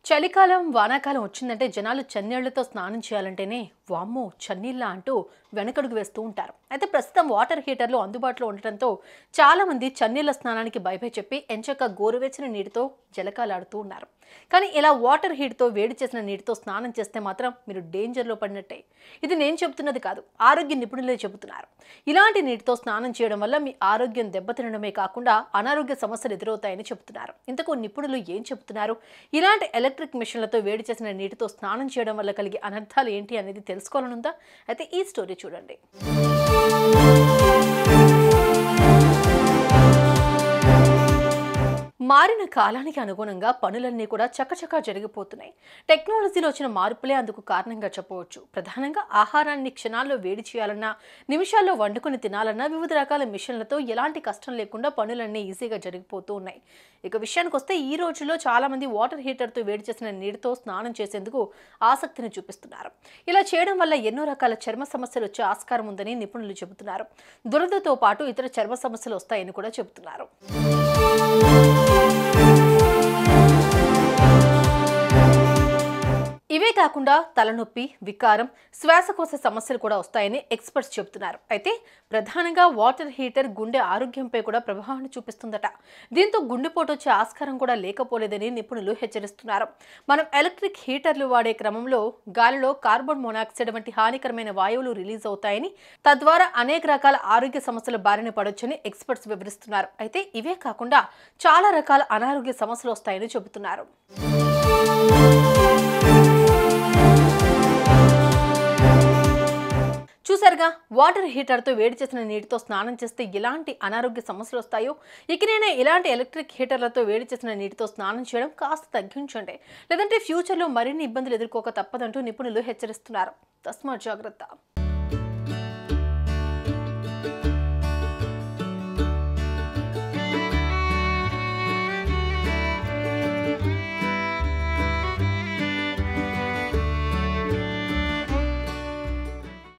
చలికాలం, వానాకాలం వచ్చిందంటే జనాలు చన్నీళ్లతో స్నానం చేయాలంటేనే వామ్మో చన్నీళ్ళ అంటూ వెనకడుగు వేస్తూ ఉంటారు. అయితే ప్రస్తుతం వాటర్ హీటర్లు అందుబాటులో ఉండటంతో చాలా మంది చన్నీళ్ల స్నానానికి బై చెప్పి ఎంచక్క గోరువెచ్చని నీటితో జలకాలాడుతూ ఉన్నారు. కానీ ఇలా వాటర్ హీట్తో వేడి చేసిన నీటితో స్నానం చేస్తే మాత్రం మీరు డేంజర్లో పడినట్టే. ఇది నేను చెబుతున్నది కాదు, ఆరోగ్య నిపుణులే చెబుతున్నారు. ఇలాంటి నీటితో స్నానం చేయడం వల్ల మీ ఆరోగ్యం దెబ్బతినడమే కాకుండా అనారోగ్య సమస్యలు ఎదురవుతాయని చెబుతున్నారు. ఇంతకు నిపుణులు ఏం చెబుతున్నారు? ఇలాంటి ఎలక్ట్రిక్ మిషన్లతో వేడి చేసిన నీటితో స్నానం చేయడం వల్ల కలిగే అనర్థాలు ఏంటి అనేది తెలుసుకోవాలనుందా? అయితే ఈ స్టోరీ చూడండి. మారిన కాలానికి అనుగుణంగా పనులన్నీ కూడా చకచకా జరిగిపోతున్నాయి. టెక్నాలజీలో వచ్చిన మార్పులే అందుకు కారణంగా చెప్పవచ్చు. ప్రధానంగా ఆహారాన్ని క్షణాల్లో వేడి చేయాలన్నా, నిమిషాల్లో వండుకొని తినాలన్నా వివిధ రకాల మిషన్లతో ఎలాంటి కష్టం లేకుండా పనులన్నీ ఈజీగా జరిగిపోతూ ఉన్నాయి. ఇక విషయానికి వస్తే ఈ రోజుల్లో చాలా మంది వాటర్ హీటర్తో వేడి చేసిన నీటితో స్నానం చేసేందుకు ఆసక్తిని చూపిస్తున్నారు. ఇలా చేయడం వల్ల ఎన్నో రకాల చర్మ సమస్యలు వచ్చే ఆస్కారం ఉందని నిపుణులు చెబుతున్నారు. దురదతో పాటు ఇతర చర్మ సమస్యలు వస్తాయని కూడా చెబుతున్నారు. ఇవే కాకుండా తలనొప్పి, వికారం, శ్వాసకోశ సమస్యలు కూడా వస్తాయని ఎక్స్పర్ట్స్ చెబుతున్నారు. అయితే ప్రధానంగా వాటర్ హీటర్ గుండె ఆరోగ్యంపై కూడా ప్రభావాన్ని చూపిస్తుందట. దీంతో గుండెపోటు వచ్చే ఆస్కారం కూడా లేకపోలేదని నిపుణులు హెచ్చరిస్తున్నారు. మనం ఎలక్ట్రిక్ హీటర్లు వాడే క్రమంలో గాలిలో కార్బన్ మోనాక్సైడ్ వంటి హానికరమైన వాయువులు రిలీజ్ అవుతాయని, తద్వారా అనేక రకాల ఆరోగ్య సమస్యల బారిన పడొచ్చని ఎక్స్పర్ట్స్ వివరిస్తున్నారు. అయితే ఇవే కాకుండా చాలా రకాల అనారోగ్య సమస్యలు వస్తాయని చెబుతున్నారు. చూసారుగా, వాటర్ హీటర్తో వేడి చేసిన నీటితో స్నానం చేస్తే ఎలాంటి అనారోగ్య సమస్యలు వస్తాయో. ఇకనైనా ఇలాంటి ఎలక్ట్రిక్ హీటర్లతో వేడి చేసిన నీటితో స్నానం చేయడం కాస్త తగ్గించండి. లేదంటే ఫ్యూచర్లో మరిన్ని ఇబ్బందులు ఎదుర్కోక తప్పదంటూ నిపుణులు హెచ్చరిస్తున్నారు. తస్మాత్ జాగ్రత్త.